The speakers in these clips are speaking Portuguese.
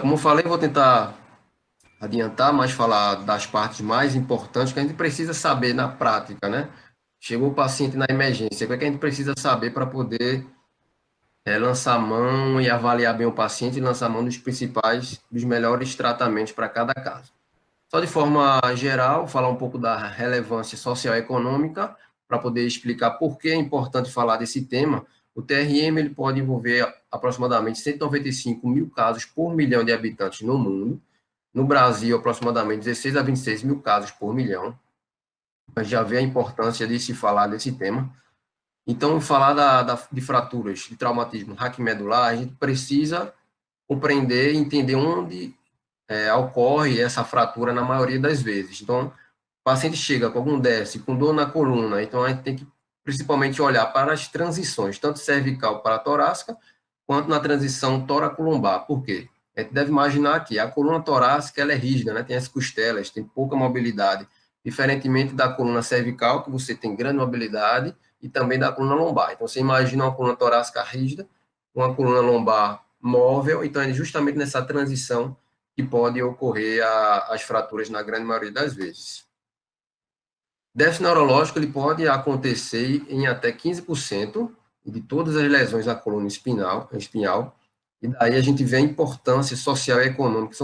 Como eu falei, vou tentar adiantar, mas falar das partes mais importantes que a gente precisa saber na prática, né? Chegou o paciente na emergência, o que é que a gente precisa saber para poder lançar a mão e avaliar bem o paciente e lançar a mão dos principais, dos melhores tratamentos para cada caso. Só de forma geral, falar um pouco da relevância social e econômica, para poder explicar por que é importante falar desse tema. O TRM ele pode envolver aproximadamente 195 mil casos por milhão de habitantes no mundo. No Brasil, aproximadamente 16 a 26 mil casos por milhão. Mas já vê a importância de se falar desse tema. Então, falar de fraturas, de traumatismo raquimedular, a gente precisa compreender e entender onde ocorre essa fratura na maioria das vezes. Então, o paciente chega com algum déficit, com dor na coluna, então a gente tem que principalmente olhar para as transições, tanto cervical para torácica, quanto na transição tóraco-lombar. Por quê? A gente deve imaginar que a coluna torácica ela é rígida, né? Tem as costelas, tem pouca mobilidade, diferentemente da coluna cervical, que você tem grande mobilidade, e também da coluna lombar. Então, você imagina uma coluna torácica rígida, uma coluna lombar móvel, então é justamente nessa transição que pode ocorrer as fraturas na grande maioria das vezes. Déficit neurológico ele pode acontecer em até 15% de todas as lesões da coluna espinhal, e daí a gente vê a importância social e econômica,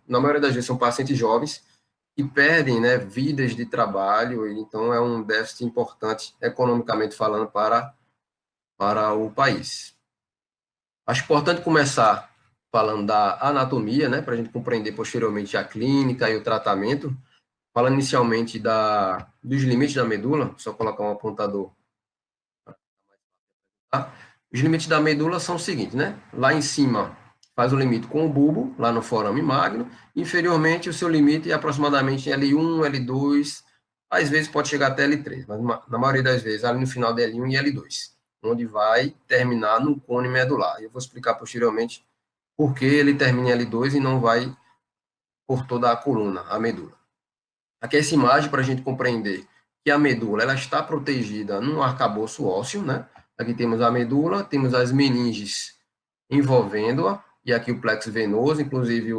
na maioria das vezes são pacientes jovens que perdem, né, vidas de trabalho, então é um déficit importante economicamente falando para o país. Acho importante começar falando da anatomia, né, para a gente compreender posteriormente a clínica e o tratamento. Falando inicialmente dos limites da medula, só colocar um apontador. Tá? Os limites da medula são os seguintes, né? Lá em cima faz o limite com o bulbo, lá no forame magno. Inferiormente, o seu limite é aproximadamente L1, L2, às vezes pode chegar até L3, mas na maioria das vezes ali no final de L1 e L2, onde vai terminar no cone medular. Eu vou explicar posteriormente por que ele termina em L2 e não vai por toda a coluna, a medula. Aqui essa imagem para a gente compreender que a medula ela está protegida num arcabouço ósseo, né? Aqui temos a medula, temos as meninges envolvendo-a, e aqui o plexo venoso, inclusive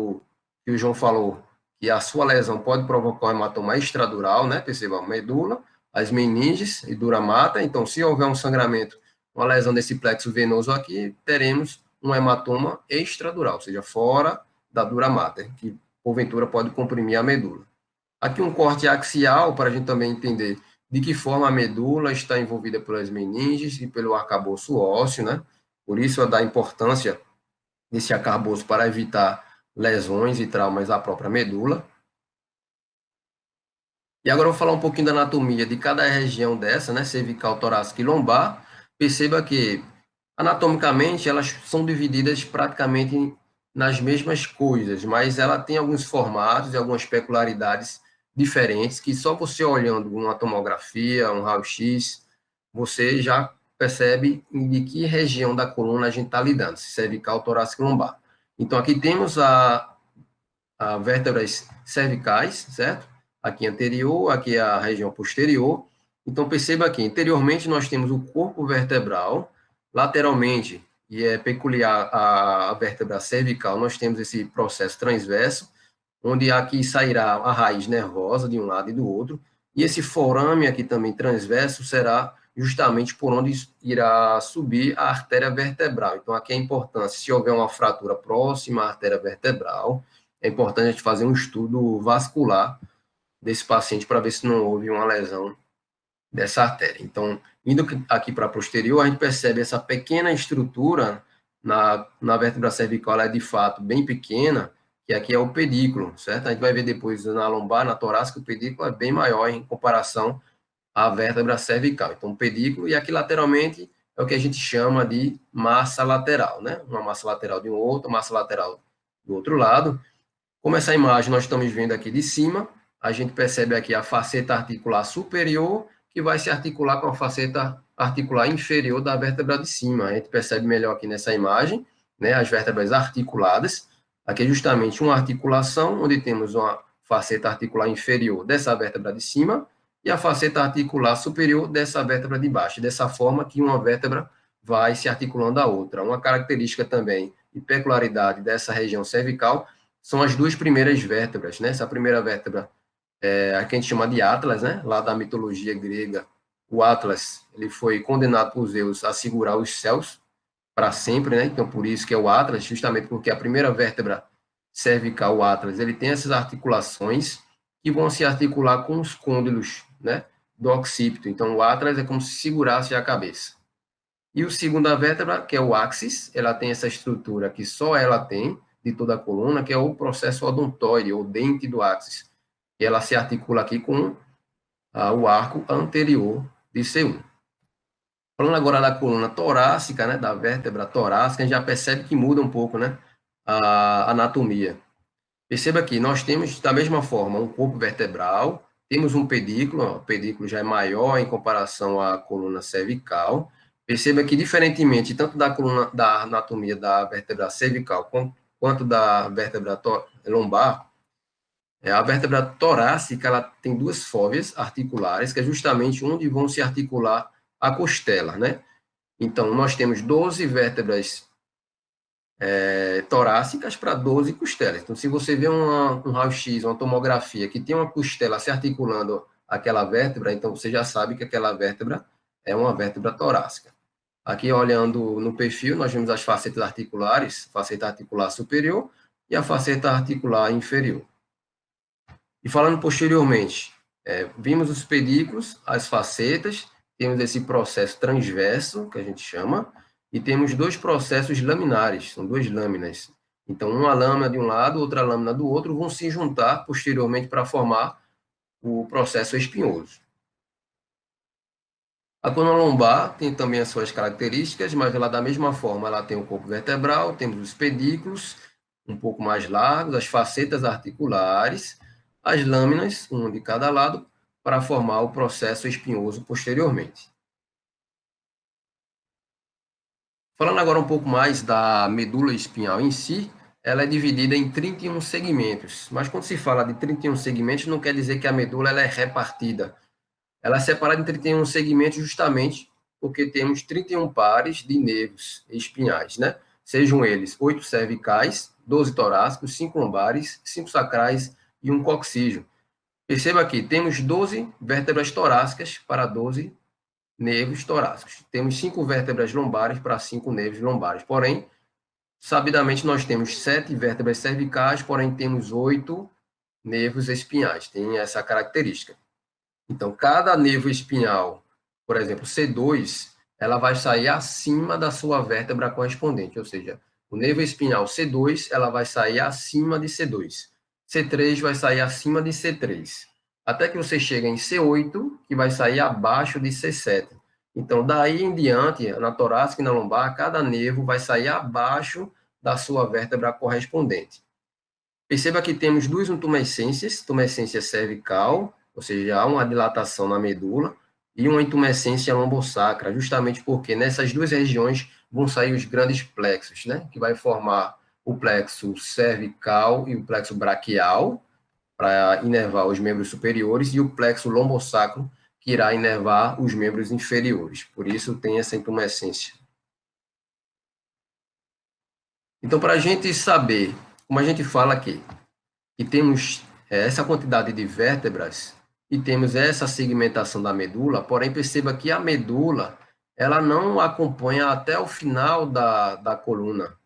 que o João falou, que a sua lesão pode provocar um hematoma extradural, né? Perceba, a medula, as meninges e dura mater, então se houver um sangramento, uma lesão desse plexo venoso aqui, teremos um hematoma extradural, ou seja, fora da dura mater, que porventura pode comprimir a medula. Aqui um corte axial, para a gente também entender de que forma a medula está envolvida pelas meninges e pelo arcabouço ósseo, né? Por isso, da importância desse arcabouço para evitar lesões e traumas à própria medula. E agora eu vou falar um pouquinho da anatomia de cada região dessa, né? Cervical, torácica e lombar. Perceba que, anatomicamente, elas são divididas praticamente nas mesmas coisas, mas ela tem alguns formatos e algumas peculiaridades diferentes que só você olhando uma tomografia, um raio-x, você já percebe de que região da coluna a gente está lidando, se cervical, torácica e lombar. Então, aqui temos a vértebras cervicais, certo? Aqui anterior, aqui a região posterior. Então, perceba que anteriormente nós temos o corpo vertebral, lateralmente, e é peculiar a vértebra cervical, nós temos esse processo transverso, onde aqui sairá a raiz nervosa de um lado e do outro, e esse forame aqui também transverso será justamente por onde irá subir a artéria vertebral. Então, aqui é a importância, se houver uma fratura próxima à artéria vertebral, é importante a gente fazer um estudo vascular desse paciente para ver se não houve uma lesão dessa artéria. Então, indo aqui para a posterior, a gente percebe essa pequena estrutura na vértebra cervical, ela é de fato bem pequena, que aqui é o pedículo, certo? A gente vai ver depois na lombar, na torácica, o pedículo é bem maior em comparação à vértebra cervical. Então, o pedículo, e aqui lateralmente é o que a gente chama de massa lateral, né? Uma massa lateral de um outro, massa lateral do outro lado. Como essa imagem nós estamos vendo aqui de cima, a gente percebe aqui a faceta articular superior, que vai se articular com a faceta articular inferior da vértebra de cima. A gente percebe melhor aqui nessa imagem, né, as vértebras articuladas. Aqui é justamente uma articulação, onde temos uma faceta articular inferior dessa vértebra de cima e a faceta articular superior dessa vértebra de baixo. Dessa forma que uma vértebra vai se articulando à outra. Uma característica também e peculiaridade dessa região cervical são as duas primeiras vértebras, né? Essa primeira vértebra é a que a gente chama de Atlas, né? Lá da mitologia grega, o Atlas, ele foi condenado por Zeus a segurar os céus para sempre, né? Então, por isso que é o Atlas, justamente porque a primeira vértebra cervical, o Atlas, ele tem essas articulações que vão se articular com os côndilos, né? Do occipito. Então, o Atlas é como se segurasse a cabeça. E o segunda vértebra, que é o axis, ela tem essa estrutura que só ela tem, de toda a coluna, que é o processo odontoide, ou dente do axis. E ela se articula aqui com o arco anterior de C1. Falando agora da coluna torácica, né, da vértebra torácica, a gente já percebe que muda um pouco, né, a anatomia. Perceba que nós temos, da mesma forma, um corpo vertebral, temos um pedículo, o pedículo já é maior em comparação à coluna cervical. Perceba que, diferentemente, tanto da coluna, da anatomia da vértebra cervical quanto da vértebra lombar, a vértebra torácica ela tem duas fóveas articulares, que é justamente onde vão se articular a costela, né? Então, nós temos 12 vértebras torácicas para 12 costelas. Então, se você vê um raio-x, uma tomografia que tem uma costela se articulando aquela vértebra, então você já sabe que aquela vértebra é uma vértebra torácica. Aqui, olhando no perfil, nós vemos as facetas articulares, faceta articular superior e a faceta articular inferior. E falando posteriormente, vimos os pedículos, as facetas, temos esse processo transverso, que a gente chama, e temos dois processos laminares, são duas lâminas. Então, uma lâmina de um lado, outra lâmina do outro, vão se juntar posteriormente para formar o processo espinhoso. A coluna lombar tem também as suas características, mas ela da mesma forma, ela tem o corpo vertebral, temos os pedículos, um pouco mais largos, as facetas articulares, as lâminas, uma de cada lado, para formar o processo espinhoso posteriormente. Falando agora um pouco mais da medula espinhal em si, ela é dividida em 31 segmentos, mas quando se fala de 31 segmentos, não quer dizer que a medula ela é repartida. Ela é separada em 31 segmentos justamente porque temos 31 pares de nervos espinhais, né? Sejam eles 8 cervicais, 12 torácicos, 5 lombares, 5 sacrais e um coxígeo. Perceba aqui, temos 12 vértebras torácicas para 12 nervos torácicos. Temos 5 vértebras lombares para 5 nervos lombares. Porém, sabidamente, nós temos 7 vértebras cervicais, porém temos 8 nervos espinhais. Tem essa característica. Então, cada nervo espinhal, por exemplo, C2, ela vai sair acima da sua vértebra correspondente, ou seja, o nervo espinhal C2, ela vai sair acima de C2. C3 vai sair acima de C3. Até que você chega em C8, que vai sair abaixo de C7. Então, daí em diante, na torácica e na lombar, cada nervo vai sair abaixo da sua vértebra correspondente. Perceba que temos duas intumescências, tumescência cervical, ou seja, há uma dilatação na medula, e uma intumescência lombosacra, justamente porque nessas duas regiões vão sair os grandes plexos, né? Que vai formar o plexo cervical e o plexo braquial, para inervar os membros superiores, e o plexo lombosacro, que irá inervar os membros inferiores. Por isso tem essa intumescência. Então, para a gente saber, como a gente fala aqui, que temos essa quantidade de vértebras e temos essa segmentação da medula, porém perceba que a medula ela não acompanha até o final da coluna,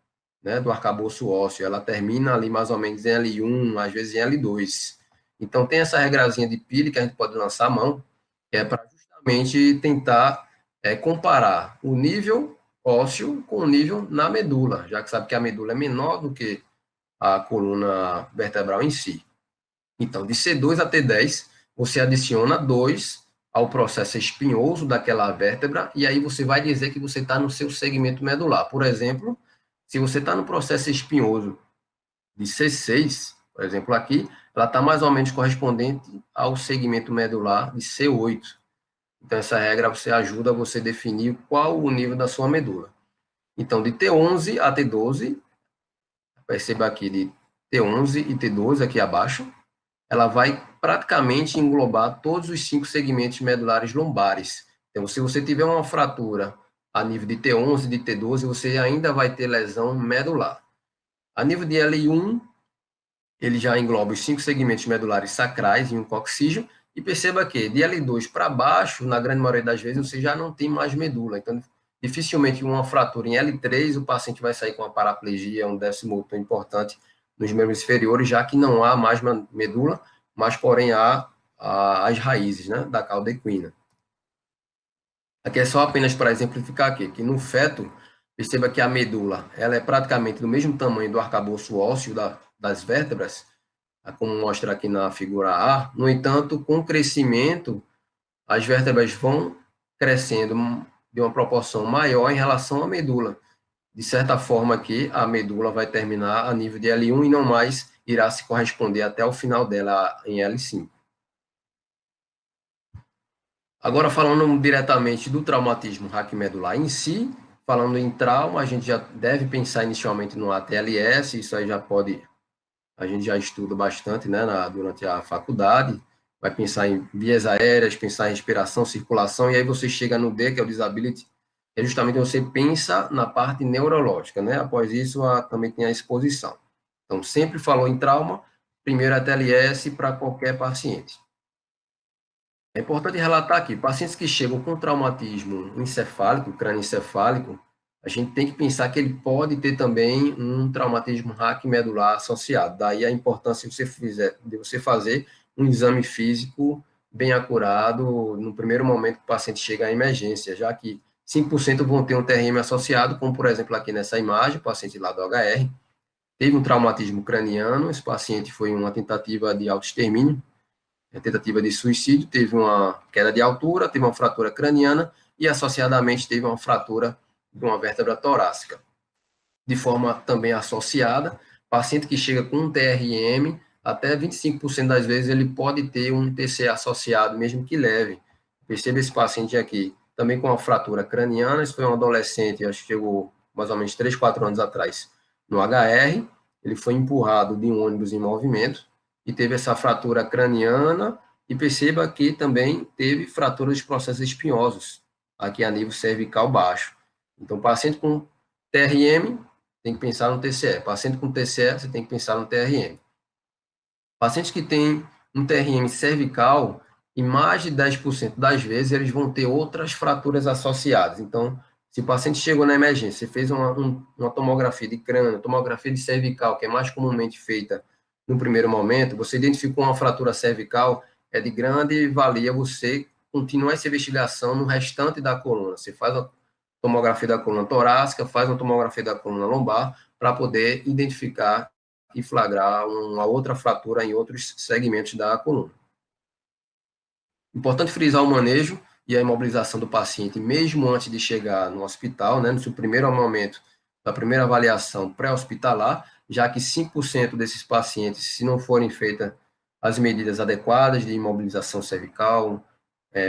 né, do arcabouço ósseo, ela termina ali mais ou menos em L1, às vezes em L2. Então tem essa regrazinha de Peale que a gente pode lançar a mão, que é para justamente tentar comparar o nível ósseo com o nível na medula, já que sabe que a medula é menor do que a coluna vertebral em si. Então, de C2 a T10, você adiciona 2 ao processo espinhoso daquela vértebra, e aí você vai dizer que você está no seu segmento medular. Por exemplo, se você está no processo espinhoso de C6, por exemplo, aqui, ela está mais ou menos correspondente ao segmento medular de C8. Então, essa regra você ajuda você a definir qual o nível da sua medula. Então, de T11 a T12, perceba aqui de T11 e T12 aqui abaixo, ela vai praticamente englobar todos os 5 segmentos medulares lombares. Então, se você tiver uma fratura a nível de T11, de T12, você ainda vai ter lesão medular. A nível de L1, ele já engloba os 5 segmentos medulares sacrais em um coxígeo, e perceba que de L2 para baixo, na grande maioria das vezes, você já não tem mais medula. Então, dificilmente uma fratura em L3, o paciente vai sair com uma paraplegia, um déficit motor importante nos membros inferiores, já que não há mais medula, mas, porém, há as raízes, né, da cauda equina. Aqui é só apenas para exemplificar aqui, que no feto, perceba que a medula ela é praticamente do mesmo tamanho do arcabouço ósseo das vértebras, como mostra aqui na figura A. No entanto, com o crescimento, as vértebras vão crescendo de uma proporção maior em relação à medula. De certa forma aqui, a medula vai terminar a nível de L1 e não mais irá se corresponder até o final dela em L5. Agora, falando diretamente do traumatismo raquimedular em si, falando em trauma, a gente já deve pensar inicialmente no ATLS, isso aí já pode, a gente já estuda bastante, né, durante a faculdade, vai pensar em vias aéreas, pensar em respiração, circulação, e aí você chega no D, que é o disability, que é justamente você pensa na parte neurológica, né, após isso também tem a exposição. Então, sempre falou em trauma, primeiro ATLS para qualquer paciente. É importante relatar aqui, pacientes que chegam com traumatismo encefálico, crânioencefálico, a gente tem que pensar que ele pode ter também um traumatismo raquimedular associado. Daí a importância de você fazer um exame físico bem acurado no primeiro momento que o paciente chega à emergência, já que 5% vão ter um TRM associado, como por exemplo aqui nessa imagem, o paciente lá do HR, teve um traumatismo craniano, esse paciente foi uma tentativa de autoextermínio, tentativa de suicídio, teve uma queda de altura, teve uma fratura craniana e, associadamente, teve uma fratura de uma vértebra torácica. De forma também associada, paciente que chega com um TRM, até 25% das vezes ele pode ter um TC associado, mesmo que leve. Perceba esse paciente aqui, também com uma fratura craniana, isso foi um adolescente, acho que chegou mais ou menos 3, 4 anos atrás, no HR, ele foi empurrado de um ônibus em movimento, e teve essa fratura craniana, e perceba que também teve fratura dos processos espinhosos, aqui a nível cervical baixo. Então, paciente com TRM, tem que pensar no TCE. Paciente com TCE, você tem que pensar no TRM. Pacientes que têm um TRM cervical, em mais de 10% das vezes, eles vão ter outras fraturas associadas. Então, se o paciente chegou na emergência, você fez uma tomografia de crânio, tomografia de cervical, que é mais comumente feita no primeiro momento, você identificou uma fratura cervical, é de grande valia você continuar essa investigação no restante da coluna. Você faz a tomografia da coluna torácica, faz uma tomografia da coluna lombar, para poder identificar e flagrar uma outra fratura em outros segmentos da coluna. Importante frisar o manejo e a imobilização do paciente, mesmo antes de chegar no hospital, né, no seu primeiro momento da primeira avaliação pré-hospitalar, já que 5% desses pacientes, se não forem feitas as medidas adequadas de imobilização cervical,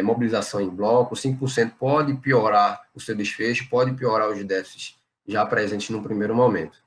mobilização em bloco, 5% pode piorar o seu desfecho, pode piorar os déficits já presentes no primeiro momento.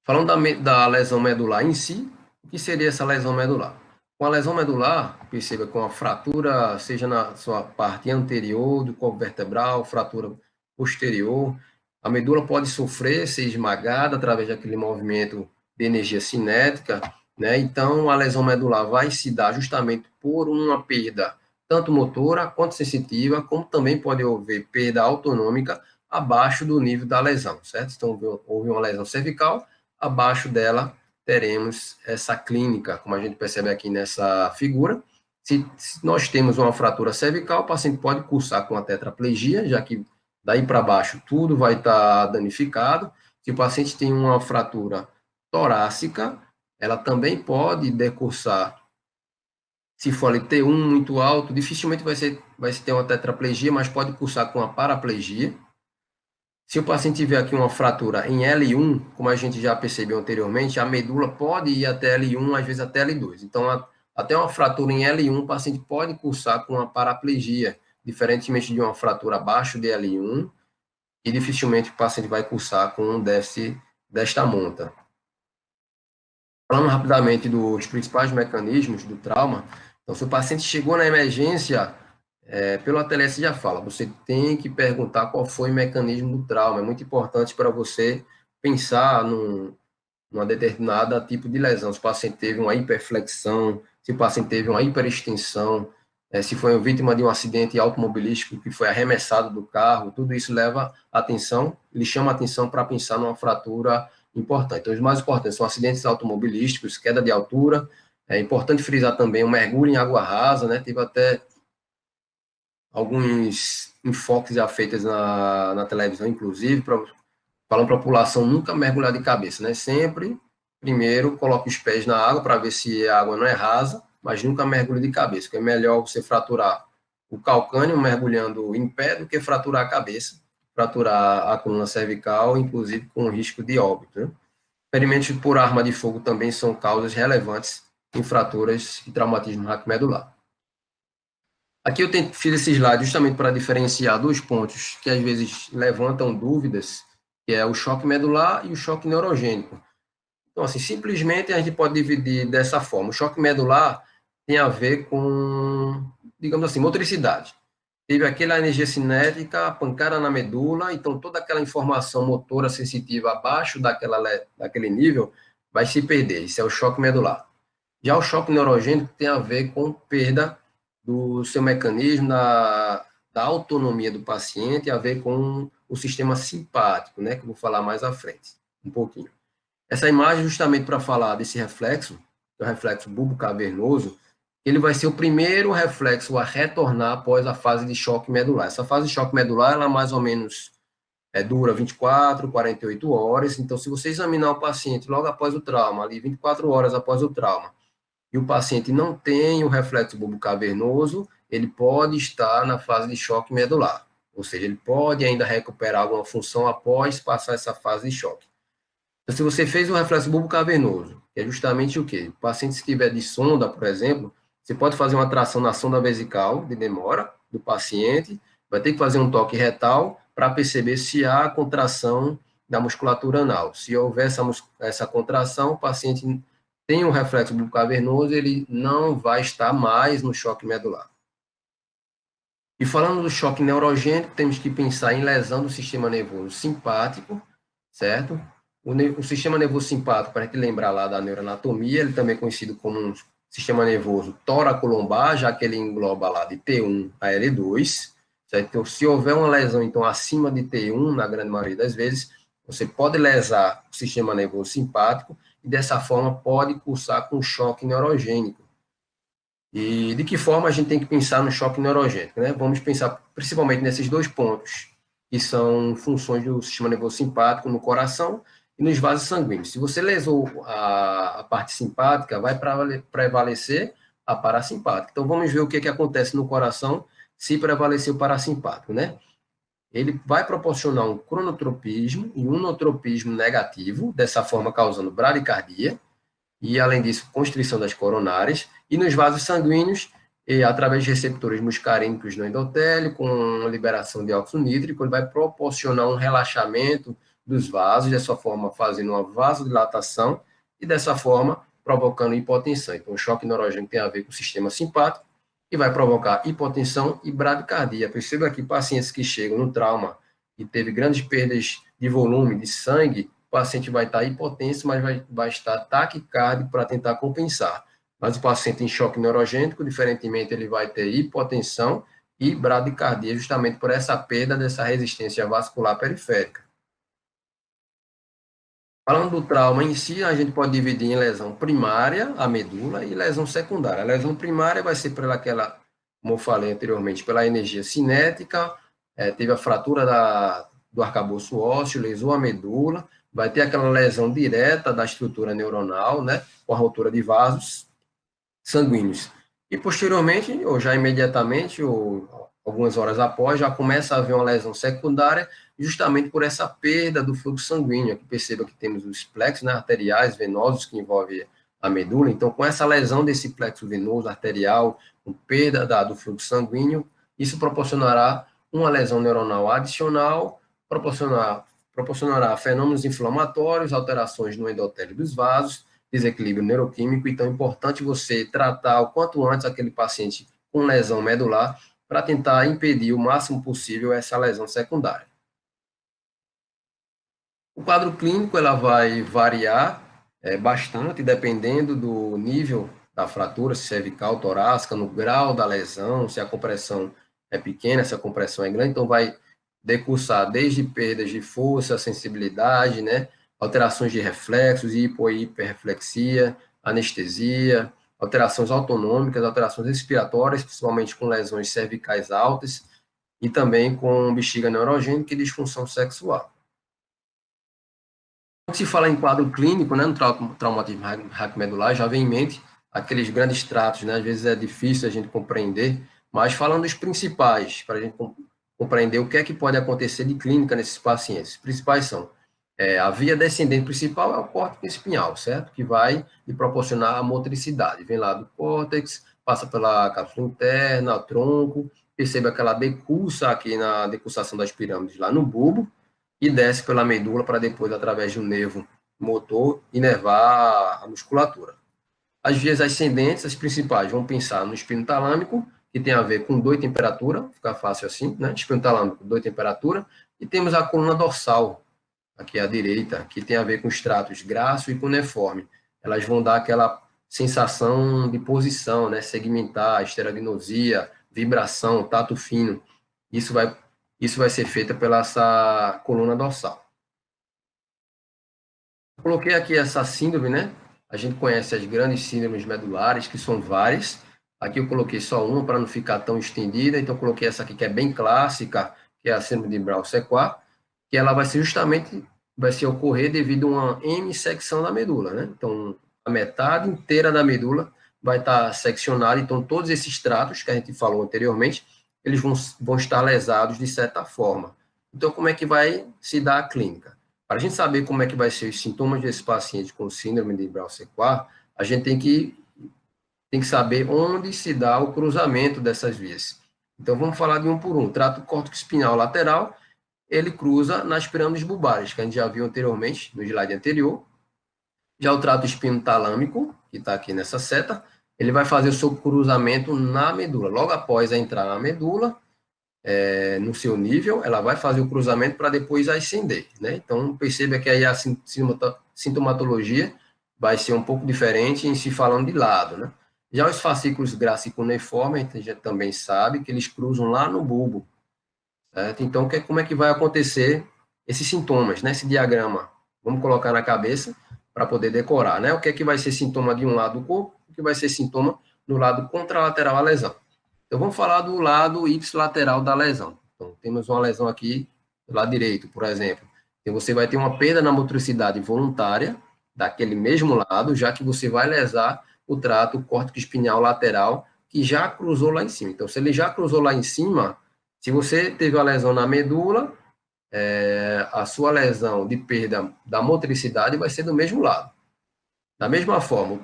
Falando da lesão medular em si, o que seria essa lesão medular? Com a lesão medular, perceba com a fratura, seja na sua parte anterior do corpo vertebral, fratura posterior, a medula pode sofrer, ser esmagada através daquele movimento de energia cinética, né? Então, a lesão medular vai se dar justamente por uma perda tanto motora quanto sensitiva, como também pode haver perda autonômica abaixo do nível da lesão, certo? Então, houve uma lesão cervical, abaixo dela teremos essa clínica, como a gente percebe aqui nessa figura. Se nós temos uma fratura cervical, o paciente pode cursar com a tetraplegia, já que daí para baixo tudo vai estar danificado. Se o paciente tem uma fratura torácica, ela também pode decursar. Se for ali T1 muito alto, dificilmente vai se ter uma tetraplegia, mas pode cursar com a paraplegia. Se o paciente tiver aqui uma fratura em L1, como a gente já percebeu anteriormente, a medula pode ir até L1, às vezes até L2. Então, até uma fratura em L1, o paciente pode cursar com uma paraplegia, diferentemente de uma fratura abaixo de L1, e dificilmente o paciente vai cursar com um déficit desta monta. Falando rapidamente dos principais mecanismos do trauma, então, se o paciente chegou na emergência, Pelo ATLS já fala, você tem que perguntar qual foi o mecanismo do trauma. É muito importante para você pensar numa determinada tipo de lesão. Se o paciente teve uma hiperflexão, se o paciente teve uma hiperextensão, se foi vítima de um acidente automobilístico que foi arremessado do carro, tudo isso leva atenção, ele chama atenção para pensar numa fratura importante. Então, os mais importantes são acidentes automobilísticos, queda de altura. É importante frisar também o mergulho em água rasa, né? Teve até alguns enfoques já feitos na televisão, inclusive, falando para a população nunca mergulhar de cabeça, né? Sempre, primeiro, coloque os pés na água para ver se a água não é rasa, mas nunca mergulhe de cabeça, porque é melhor você fraturar o calcâneo mergulhando em pé do que fraturar a cabeça, fraturar a coluna cervical, inclusive com risco de óbito, né? Ferimentos por arma de fogo também são causas relevantes em fraturas e traumatismo raquimedular. Aqui eu fiz esse slide justamente para diferenciar dois pontos que às vezes levantam dúvidas, que é o choque medular e o choque neurogênico. Então, assim, simplesmente a gente pode dividir dessa forma. O choque medular tem a ver com, digamos assim, motricidade. Teve aquela energia cinética, pancada na medula, então toda aquela informação motora sensitiva abaixo daquele nível vai se perder. Isso é o choque medular. Já o choque neurogênico tem a ver com perda do seu mecanismo, da autonomia do paciente, a ver com o sistema simpático, né, que eu vou falar mais à frente, um pouquinho. Essa imagem, justamente para falar desse reflexo, que é o reflexo bulbo-cavernoso, ele vai ser o primeiro reflexo a retornar após a fase de choque medular. Essa fase de choque medular, ela mais ou menos dura 24, 48 horas. Então, se você examinar o paciente logo após o trauma, ali 24 horas após o trauma, e o paciente não tem o reflexo bulbo-cavernoso, ele pode estar na fase de choque medular. Ou seja, ele pode ainda recuperar alguma função após passar essa fase de choque. Então, se você fez o reflexo bulbo-cavernoso, que é justamente o quê? O paciente, se tiver de sonda, por exemplo, você pode fazer uma tração na sonda vesical de demora do paciente, vai ter que fazer um toque retal para perceber se há contração da musculatura anal. Se houver essa contração, o paciente tem um reflexo bulbo-cavernoso, ele não vai estar mais no choque medular. E falando do choque neurogênico, temos que pensar em lesão do sistema nervoso simpático, certo? O sistema nervoso simpático, para a gente lembrar lá da neuroanatomia, ele também é conhecido como um sistema nervoso tóraco-lombar, já que ele engloba lá de T1 a L2, certo? Então, se houver uma lesão, então, acima de T1, na grande maioria das vezes, você pode lesar o sistema nervoso simpático e, dessa forma, pode cursar com choque neurogênico. E de que forma a gente tem que pensar no choque neurogênico, né? Vamos pensar principalmente nesses dois pontos, que são funções do sistema nervoso simpático no coração e nos vasos sanguíneos. Se você lesou a parte simpática, vai prevalecer a parasimpática. Então, vamos ver o que acontece no coração se prevalecer o parasimpático, né? Ele vai proporcionar um cronotropismo e um notropismo negativo, dessa forma causando bradicardia, e, além disso, constrição das coronárias, e nos vasos sanguíneos, através de receptores muscarínicos no endotélio, com liberação de óxido nítrico, ele vai proporcionar um relaxamento dos vasos, dessa forma fazendo uma vasodilatação, e dessa forma provocando hipotensão. Então, o choque neurogênico tem a ver com o sistema simpático, que vai provocar hipotensão e bradicardia. Perceba que pacientes que chegam no trauma e teve grandes perdas de volume, de sangue, o paciente vai estar hipotenso, mas vai estar taquicárdico para tentar compensar. Mas o paciente em choque neurogênico, diferentemente, ele vai ter hipotensão e bradicardia, justamente por essa perda dessa resistência vascular periférica. Falando do trauma em si, a gente pode dividir em lesão primária, a medula, e lesão secundária. A lesão primária vai ser pelaquela, como eu falei anteriormente, pela energia cinética, teve a fratura do arcabouço ósseo, lesou a medula, vai ter aquela lesão direta da estrutura neuronal, né, com a rotura de vasos sanguíneos. E, posteriormente, ou já imediatamente, ou algumas horas após, já começa a haver uma lesão secundária, justamente por essa perda do fluxo sanguíneo. Aqui perceba que temos os plexos, né, arteriais, venosos, que envolvem a medula. Então, com essa lesão desse plexo venoso arterial, com perda do fluxo sanguíneo, isso proporcionará uma lesão neuronal adicional, proporcionará fenômenos inflamatórios, alterações no endotélio dos vasos, desequilíbrio neuroquímico. Então, é importante você tratar o quanto antes aquele paciente com lesão medular, para tentar impedir o máximo possível essa lesão secundária. O quadro clínico ela vai variar bastante, dependendo do nível da fratura, se cervical, torácica, no grau da lesão, se a compressão é pequena, se a compressão é grande, então vai decursar desde perdas de força, sensibilidade, né, alterações de reflexos, hipo e hiperreflexia, anestesia, alterações autonômicas, alterações respiratórias, principalmente com lesões cervicais altas, e também com bexiga neurogênica e disfunção sexual. Quando se fala em quadro clínico, né, no traumatismo raquimedular, já vem em mente aqueles grandes tratos, né, às vezes é difícil a gente compreender, mas falando dos principais, para a gente compreender o que é que pode acontecer de clínica nesses pacientes. Os principais são a via descendente principal é o córtex espinhal, certo? Que vai lhe proporcionar a motricidade. Vem lá do córtex, passa pela cápsula interna, tronco, percebe aquela decursa aqui na decursação das pirâmides lá no bulbo, e desce pela medula para depois, através de um nervo motor, inervar a musculatura. As vias ascendentes, as principais, vão pensar no espino talâmico, que tem a ver com dor e temperatura, fica fácil assim, né? Espino talâmico, dor e temperatura, e temos a coluna dorsal, aqui à direita, que tem a ver com estratos graxo e cuneiforme. Elas vão dar aquela sensação de posição, né? Segmentar, esterognosia, vibração, tato fino. Isso vai ser feito pela essa coluna dorsal. Coloquei aqui essa síndrome, né? A gente conhece as grandes síndromes medulares, que são várias. Aqui eu coloquei só uma para não ficar tão estendida, então eu coloquei essa aqui que é bem clássica, que é a síndrome de Brown-Séquard, que ela vai ser justamente, vai se ocorrer devido a uma hemissecção da medula, né? Então, a metade inteira da medula vai estar seccionada, então todos esses tratos que a gente falou anteriormente, eles vão estar lesados de certa forma. Então, como é que vai se dar a clínica? Para a gente saber como é que vai ser os sintomas desse paciente com síndrome de Brown-Séquard, a gente tem que saber onde se dá o cruzamento dessas vias. Então, vamos falar de um por um. O trato córtex espinhal lateral, ele cruza nas pirâmides bulbares, que a gente já viu anteriormente, no slide anterior. Já o trato espino-talâmico, que está aqui nessa seta, ele vai fazer o seu cruzamento na medula. Logo após entrar na medula, no seu nível, ela vai fazer o cruzamento para depois ascender, né? Então, perceba que aí a sintomatologia vai ser um pouco diferente em se falando de lado, né? Já os fascículos graxo-cuneiforme, a gente já também sabe que eles cruzam lá no bulbo, certo? Então, como é que vai acontecer esses sintomas, né? Esse diagrama, vamos colocar na cabeça para poder decorar, né? O que é que vai ser sintoma de um lado do corpo, o que vai ser sintoma no lado contralateral à lesão. Então, vamos falar do lado ipsilateral da lesão. Então, temos uma lesão aqui do lado direito, por exemplo. Então, você vai ter uma perda na motricidade voluntária daquele mesmo lado, já que você vai lesar o trato córtex espinhal lateral, que já cruzou lá em cima. Então, se ele já cruzou lá em cima, se você teve a lesão na medula, a sua lesão de perda da motricidade vai ser do mesmo lado. Da mesma forma,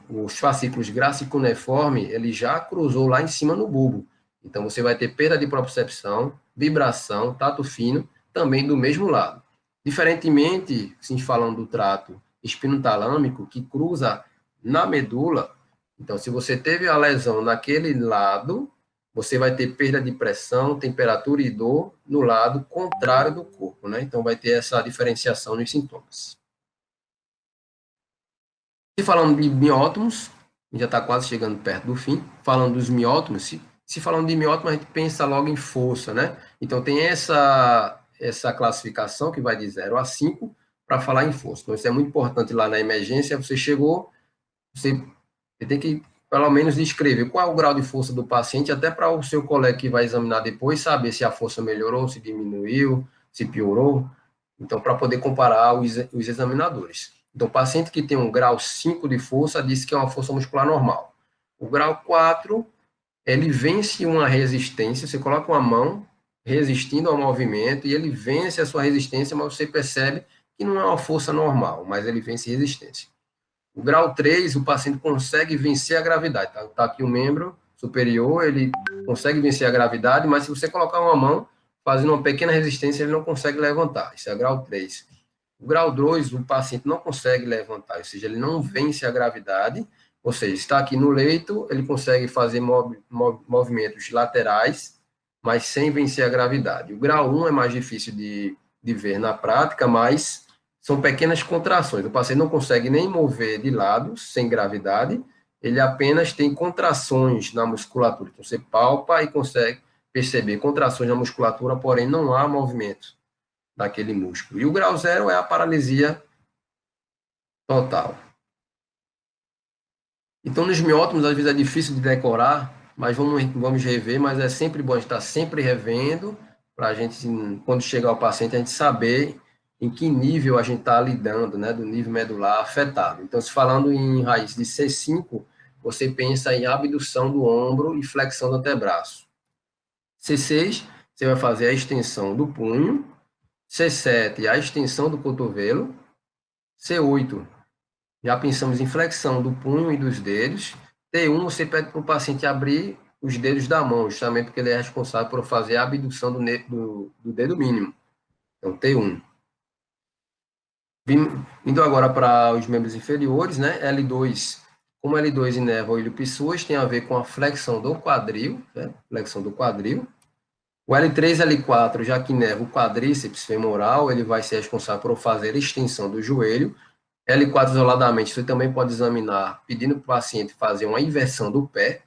os fascículos graxo-cuneiforme, ele já cruzou lá em cima no bulbo. Então, você vai ter perda de propriocepção, vibração, tato fino, também do mesmo lado. Diferentemente, se falando do trato espinotalâmico, que cruza na medula, então, se você teve a lesão naquele lado, você vai ter perda de pressão, temperatura e dor no lado contrário do corpo, né? Então, vai ter essa diferenciação nos sintomas. E falando de miótomos, já está quase chegando perto do fim, falando dos miótomos, se falando de miótomos, a gente pensa logo em força, né? Então, tem essa classificação que vai de 0 a 5 para falar em força. Então, isso é muito importante lá na emergência, você chegou, você tem que, pelo menos, descrever qual é o grau de força do paciente, até para o seu colega que vai examinar depois saber se a força melhorou, se diminuiu, se piorou. Então, para poder comparar os examinadores. Então, o paciente que tem um grau 5 de força diz que é uma força muscular normal. O grau 4, ele vence uma resistência, você coloca uma mão resistindo ao movimento e ele vence a sua resistência, mas você percebe que não é uma força normal, mas ele vence resistência. O grau 3, o paciente consegue vencer a gravidade. Tá aqui o membro superior, ele consegue vencer a gravidade, mas se você colocar uma mão fazendo uma pequena resistência, ele não consegue levantar. Isso é grau 3. O grau 2, o paciente não consegue levantar, ou seja, ele não vence a gravidade, Ou seja, está aqui no leito, ele consegue fazer movimentos laterais, mas sem vencer a gravidade. O grau 1 é mais difícil de ver na prática, mas são pequenas contrações. O paciente não consegue nem mover de lado, sem gravidade, ele apenas tem contrações na musculatura. Então, você palpa e consegue perceber contrações na musculatura, porém não há movimento daquele músculo. E o grau 0 é a paralisia total. Então, nos miótomos, às vezes é difícil de decorar, mas vamos rever, mas é sempre bom estar sempre revendo, para a gente, quando chegar ao paciente, a gente saber em que nível a gente está lidando, né, do nível medular afetado. Então, se falando em raiz de C5, você pensa em abdução do ombro e flexão do antebraço. C6, você vai fazer a extensão do punho. C7, a extensão do cotovelo. C8, já pensamos em flexão do punho e dos dedos. T1, você pede para o paciente abrir os dedos da mão, justamente porque ele é responsável por fazer a abdução do dedo mínimo. Então, T1. Indo agora para os membros inferiores, né? L2, como L2 inerva o ilho-pessoas, tem a ver com a flexão do quadril, né? Flexão do quadril. O L3 e L4, já que inerva o quadríceps femoral, ele vai ser responsável por fazer a extensão do joelho. L4 isoladamente, você também pode examinar pedindo para o paciente fazer uma inversão do pé.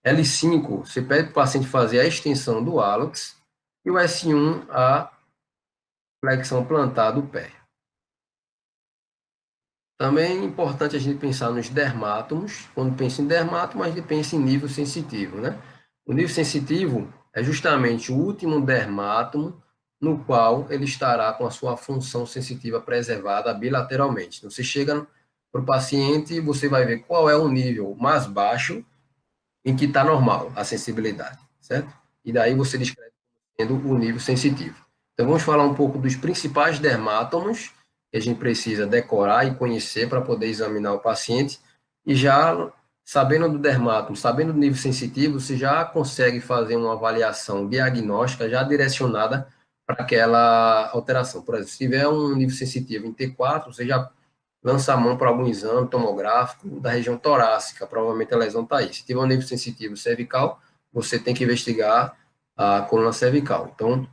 L5, você pede para o paciente fazer a extensão do hálux. E o S1, a flexão plantar do pé. Também é importante a gente pensar nos dermátomos. Quando pensa em dermátomo, a gente pensa em nível sensitivo, né? O nível sensitivo é justamente o último dermátomo no qual ele estará com a sua função sensitiva preservada bilateralmente. Então, você chega para o paciente e você vai ver qual é o nível mais baixo em que está normal a sensibilidade, certo? E daí você descreve sendo o nível sensitivo. Então, vamos falar um pouco dos principais dermátomos que a gente precisa decorar e conhecer para poder examinar o paciente. E já sabendo do dermátomo, sabendo do nível sensitivo, você já consegue fazer uma avaliação diagnóstica já direcionada para aquela alteração. Por exemplo, se tiver um nível sensitivo em T4, você já lança a mão para algum exame tomográfico da região torácica, provavelmente a lesão está aí. Se tiver um nível sensitivo cervical, você tem que investigar a coluna cervical. Então,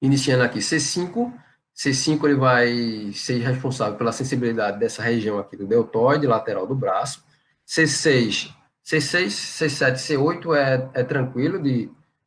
iniciando aqui C5, C5 ele vai ser responsável pela sensibilidade dessa região aqui do deltoide lateral do braço. C6, C7, C8 é tranquilo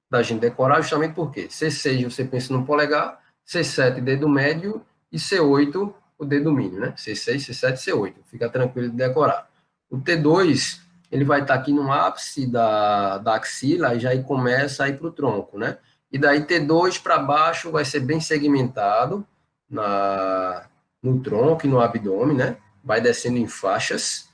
da gente decorar, justamente porque C6 você pensa no polegar, C7 dedo médio e C8 o dedo mínimo, né? C6, C7, C8, fica tranquilo de decorar. O T2, ele vai estar aqui no ápice da axila e já aí começa a ir para o tronco, né? E daí T2 para baixo vai ser bem segmentado no tronco e no abdômen, né? Vai descendo em faixas.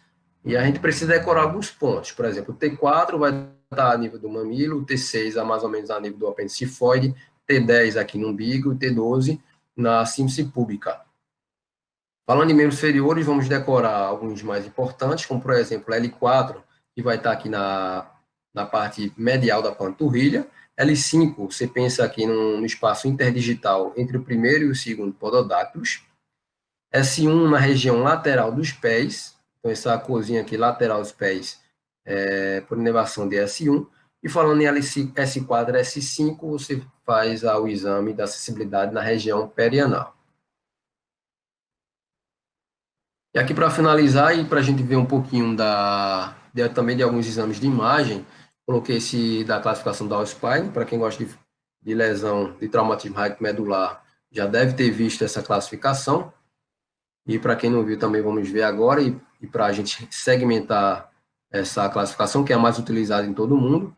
E a gente precisa decorar alguns pontos. Por exemplo, o T4 vai estar a nível do mamilo, o T6 mais ou menos a nível do apêndice tifoide, T10 aqui no umbigo, T12 na síntese púbica. Falando em membros inferiores, vamos decorar alguns mais importantes, como por exemplo L4, que vai estar aqui na parte medial da panturrilha. L5, você pensa aqui no espaço interdigital entre o primeiro e o segundo pododáctilos. S1 na região lateral dos pés, então essa corzinha aqui, lateral dos pés, por inervação de S1. E falando em S4 e S5, você faz o exame da acessibilidade na região perianal. E aqui para finalizar e para a gente ver um pouquinho também de alguns exames de imagem, coloquei esse da classificação da Spine, para quem gosta de lesão de traumatismo medular, já deve ter visto essa classificação. E para quem não viu também vamos ver agora, e para a gente segmentar essa classificação, que é a mais utilizada em todo o mundo.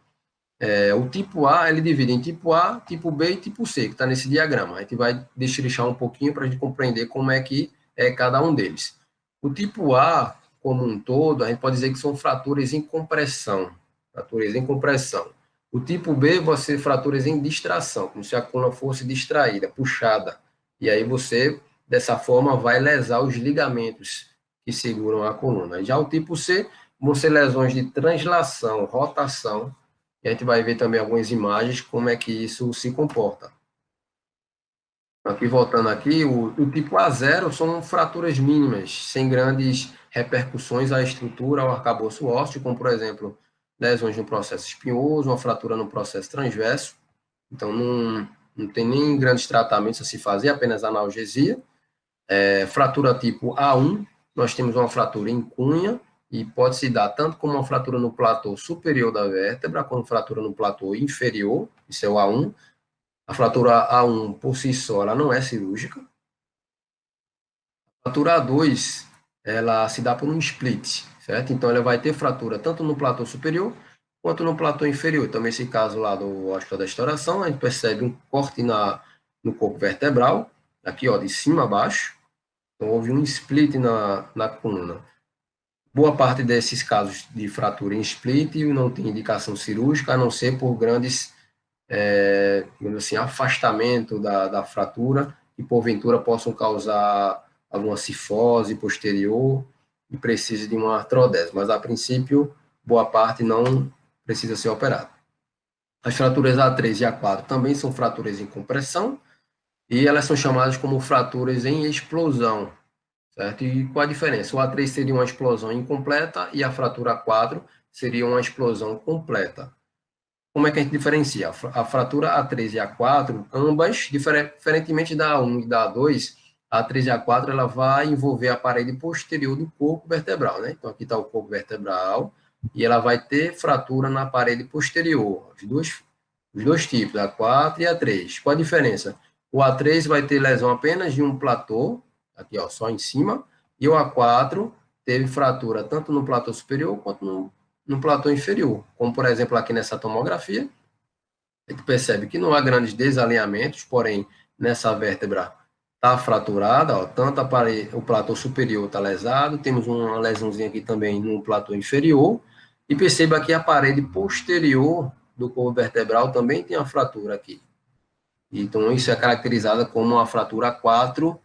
O tipo A, ele divide em tipo A, tipo B e tipo C, que está nesse diagrama. A gente vai destrinchar um pouquinho para a gente compreender como é que é cada um deles. O tipo A, como um todo, a gente pode dizer que são fraturas em compressão. Fraturas em compressão. O tipo B vai ser fraturas em distração, como se a coluna fosse distraída, puxada. E aí você, dessa forma, vai lesar os ligamentos que seguram a coluna. Já o tipo C vão ser lesões de translação, rotação, e a gente vai ver também algumas imagens como é que isso se comporta. Aqui, voltando aqui, o tipo A0 são fraturas mínimas, sem grandes repercussões à estrutura, ao arcabouço ósseo, como, por exemplo, lesões no processo espinhoso, uma fratura no processo transverso. Então, não tem nem grandes tratamentos a se fazer, apenas analgesia. Fratura tipo A1, nós temos uma fratura em cunha, e pode se dar tanto como uma fratura no platô superior da vértebra, como fratura no platô inferior, isso é o A1. A fratura A1, por si só, ela não é cirúrgica. A fratura A2, ela se dá por um split, certo? Então, ela vai ter fratura tanto no platô superior quanto no platô inferior. Então, nesse caso lá do hospital da estouração, a gente percebe um corte no corpo vertebral, aqui, ó, de cima a baixo. Então, houve um split na coluna. Boa parte desses casos de fratura em split não tem indicação cirúrgica, a não ser por grandes, digamos assim, afastamento da fratura, que porventura possam causar alguma cifose posterior e precise de uma artrodese, mas a princípio, boa parte não precisa ser operada. As fraturas A3 e A4 também são fraturas em compressão, e elas são chamadas como fraturas em explosão, certo? E qual a diferença? O A3 seria uma explosão incompleta e a fratura A4 seria uma explosão completa. Como é que a gente diferencia? A fratura A3 e A4, ambas, diferentemente da A1 e da A2, a A3 e A4 ela vai envolver a parede posterior do corpo vertebral, né? Então, aqui está o corpo vertebral e ela vai ter fratura na parede posterior. Os dois tipos, A4 e A3. Qual a diferença? O A3 vai ter lesão apenas de um platô, aqui ó, só em cima, e o A4 teve fratura tanto no platô superior quanto no platô inferior, como por exemplo aqui nessa tomografia, a gente percebe que não há grandes desalinhamentos, porém nessa vértebra está fraturada, ó, tanto o platô superior está lesado, temos uma lesãozinha aqui também no platô inferior, e perceba que a parede posterior do corpo vertebral também tem uma fratura aqui. Então isso é caracterizada como uma fratura A4.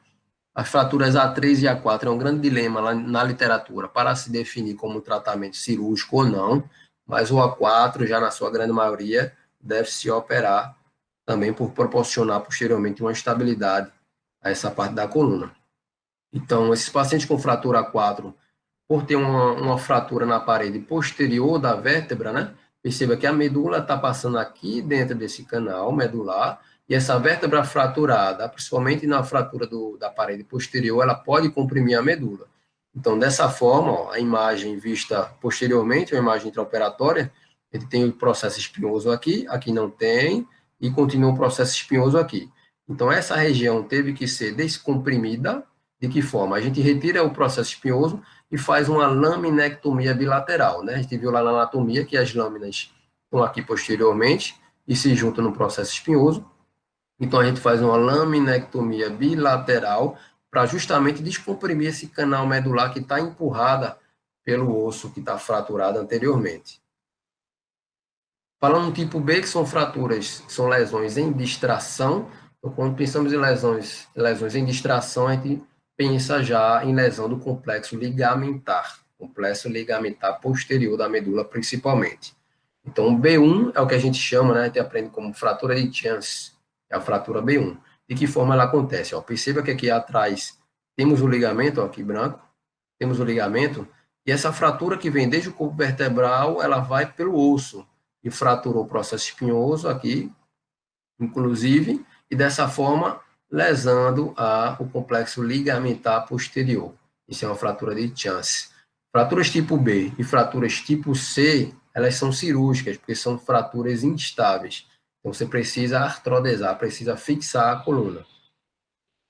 As fraturas A3 e A4 é um grande dilema na literatura para se definir como tratamento cirúrgico ou não, mas o A4, já na sua grande maioria, deve se operar também por proporcionar posteriormente uma estabilidade a essa parte da coluna. Então, esses pacientes com fratura A4, por ter uma fratura na parede posterior da vértebra, né? Perceba que a medula está passando aqui dentro desse canal medular, e essa vértebra fraturada, principalmente na fratura da parede posterior, ela pode comprimir a medula. Então, dessa forma, ó, a imagem vista posteriormente, a imagem intraoperatória, ele tem o processo espinhoso aqui, aqui não tem, e continua o processo espinhoso aqui. Então, essa região teve que ser descomprimida. De que forma? A gente retira o processo espinhoso e faz uma laminectomia bilateral, né? A gente viu lá na anatomia que as lâminas estão aqui posteriormente e se juntam no processo espinhoso. Então, a gente faz uma laminectomia bilateral para justamente descomprimir esse canal medular que está empurrada pelo osso que está fraturado anteriormente. Falando no tipo B, que são fraturas, são lesões em distração. Então, quando pensamos em lesões em distração, a gente pensa já em lesão do complexo ligamentar posterior da medula, principalmente. Então, B1 é o que a gente chama, né, a gente aprende como fratura de Chance, é a fratura B1. De que forma ela acontece? Ó, perceba que aqui atrás temos o ligamento, ó, aqui branco, temos o ligamento, e essa fratura que vem desde o corpo vertebral, ela vai pelo osso, e fraturou o processo espinhoso aqui, inclusive, e dessa forma lesando o complexo ligamentar posterior. Isso é uma fratura de Chance. Fraturas tipo B e fraturas tipo C, elas são cirúrgicas, porque são fraturas instáveis. Então, você precisa artrodesar, precisa fixar a coluna.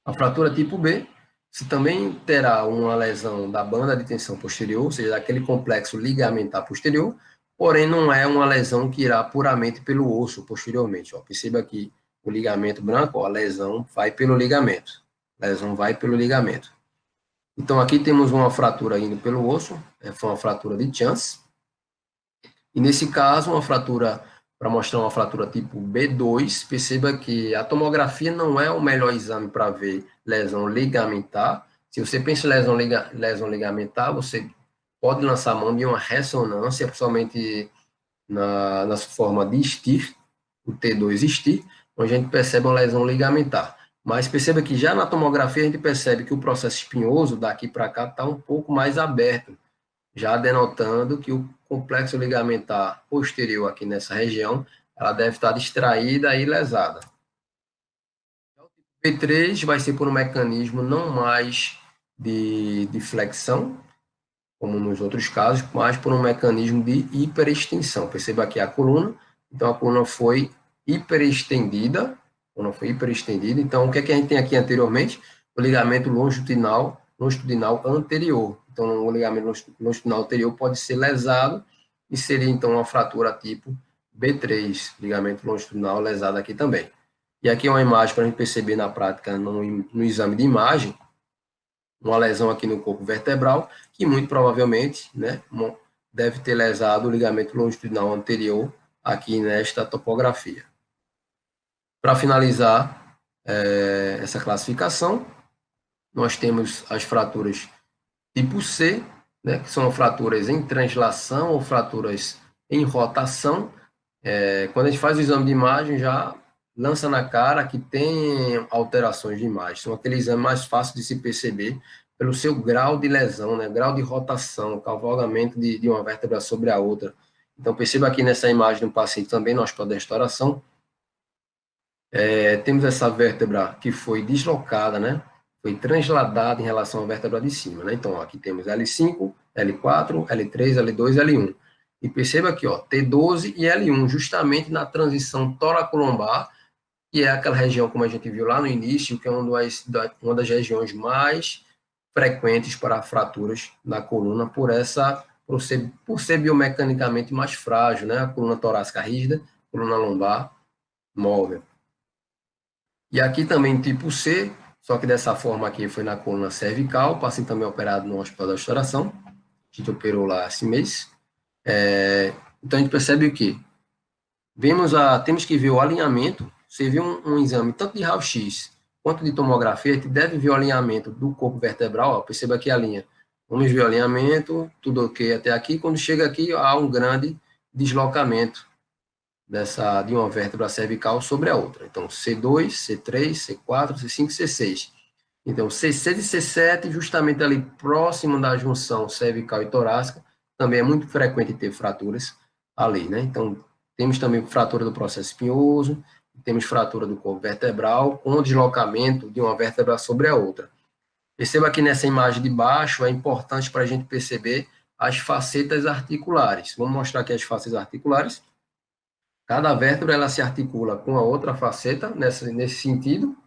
A fratura tipo B, você também terá uma lesão da banda de tensão posterior, ou seja, daquele complexo ligamentar posterior, porém não é uma lesão que irá puramente pelo osso posteriormente. Ó. Perceba aqui o ligamento branco, ó, a lesão vai pelo ligamento. A lesão vai pelo ligamento. Então, aqui temos uma fratura indo pelo osso, foi uma fratura de Chance. E nesse caso, uma fratura, para mostrar uma fratura tipo B2, perceba que a tomografia não é o melhor exame para ver lesão ligamentar. Se você pensa em lesão ligamentar, você pode lançar a mão de uma ressonância, principalmente na forma de STIR, o T2 STIR, onde a gente percebe uma lesão ligamentar. Mas perceba que já na tomografia a gente percebe que o processo espinhoso daqui para cá está um pouco mais aberto, já denotando que o complexo ligamentar posterior aqui nessa região, ela deve estar distraída e lesada. O P3 vai ser por um mecanismo não mais de flexão, como nos outros casos, mas por um mecanismo de hiperextensão. Perceba aqui a coluna, então a coluna foi hiperestendida, então o que é que a gente tem aqui anteriormente? O ligamento longitudinal anterior. Então o ligamento longitudinal anterior pode ser lesado e seria então uma fratura tipo B3, ligamento longitudinal lesado aqui também. E aqui é uma imagem para a gente perceber na prática, no exame de imagem, uma lesão aqui no corpo vertebral, que muito provavelmente, né, deve ter lesado o ligamento longitudinal anterior aqui nesta topografia. Para finalizar essa classificação, nós temos as fraturas tipo C, né, que são fraturas em translação ou fraturas em rotação. Quando a gente faz o exame de imagem, já lança na cara que tem alterações de imagem. São aquele exame mais fácil de se perceber pelo seu grau de lesão, né? Grau de rotação, cavalgamento de uma vértebra sobre a outra. Então, perceba aqui nessa imagem do paciente também no hospital da restauração, temos essa vértebra que foi deslocada, né? Foi transladada em relação à vértebra de cima, né? Então, ó, aqui temos L5, L4, L3, L2, L1. E perceba aqui, ó, T12 e L1, justamente na transição tóraco-lombar, que é aquela região, como a gente viu lá no início, que é uma das regiões mais frequentes para fraturas na coluna, por ser biomecanicamente mais frágil, né? A coluna torácica rígida, coluna lombar móvel. E aqui também tipo C, só que dessa forma aqui foi na coluna cervical, o paciente também operado no Hospital da Restauração, a gente operou lá esse mês. Então a gente percebe o quê? Temos que ver o alinhamento. Você viu um exame tanto de raio-x quanto de tomografia, a gente deve ver o alinhamento do corpo vertebral. Ó, perceba aqui a linha. Vamos ver o alinhamento, tudo ok até aqui. Quando chega aqui, há um grande deslocamento de uma vértebra cervical sobre a outra. Então, C2, C3, C4, C5, C6. Então, C6 e C7, justamente ali próximo da junção cervical e torácica, também é muito frequente ter fraturas ali, né? Então, temos também fratura do processo espinhoso, temos fratura do corpo vertebral, com deslocamento de uma vértebra sobre a outra. Perceba que nessa imagem de baixo é importante para a gente perceber as facetas articulares. Vamos mostrar aqui as facetas articulares. Cada vértebra ela se articula com a outra faceta, nesse sentido,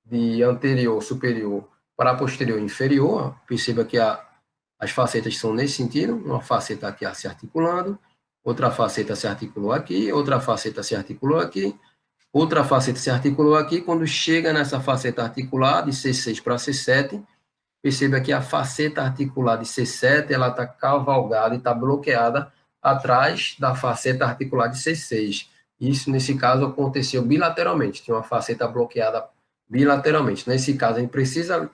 de anterior superior para posterior inferior. Perceba que as facetas são nesse sentido, uma faceta aqui se articulando, outra faceta se articulou aqui, outra faceta se articulou aqui, outra faceta se articulou aqui. Quando chega nessa faceta articular, de C6 para C7, perceba que a faceta articular de C7 ela está cavalgada e está bloqueada atrás da faceta articular de C6. Isso, nesse caso, aconteceu bilateralmente, tinha uma faceta bloqueada bilateralmente. Nesse caso, a gente precisa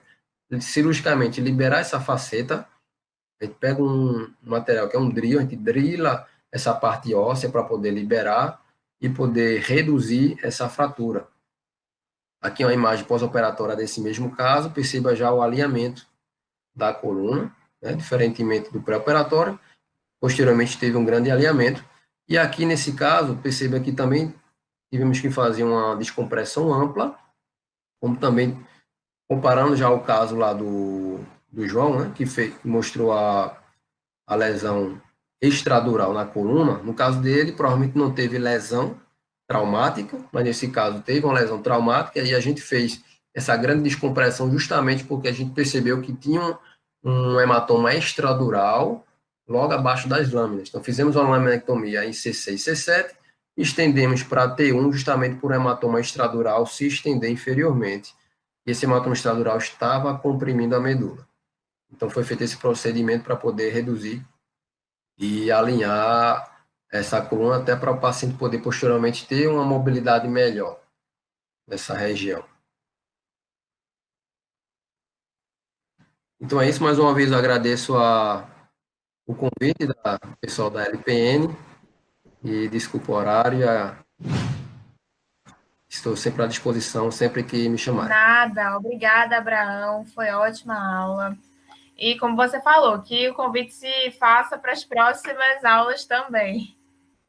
cirurgicamente liberar essa faceta. A gente pega um material que é um drill, a gente drila essa parte óssea para poder liberar e poder reduzir essa fratura. Aqui é uma imagem pós-operatória desse mesmo caso, perceba já o alinhamento da coluna, né, diferentemente do pré-operatório. Posteriormente teve um grande alinhamento. E aqui nesse caso, perceba que também tivemos que fazer uma descompressão ampla, como também comparando já o caso lá do João, né, que mostrou a lesão extradural na coluna. No caso dele, provavelmente não teve lesão traumática, mas nesse caso teve uma lesão traumática e a gente fez essa grande descompressão justamente porque a gente percebeu que tinha um hematoma extradural logo abaixo das lâminas. Então, fizemos uma laminectomia em C6 e C7, estendemos para T1 justamente por hematoma extradural se estender inferiormente. E esse hematoma extradural estava comprimindo a medula. Então, foi feito esse procedimento para poder reduzir e alinhar essa coluna até para o paciente poder posteriormente ter uma mobilidade melhor nessa região. Então é isso, mais uma vez eu agradeço o convite do pessoal da LPN e desculpa o horário, Estou sempre à disposição, sempre que me chamarem. Nada, obrigada, Abraão. Foi ótima aula. E como você falou, que o convite se faça para as próximas aulas também.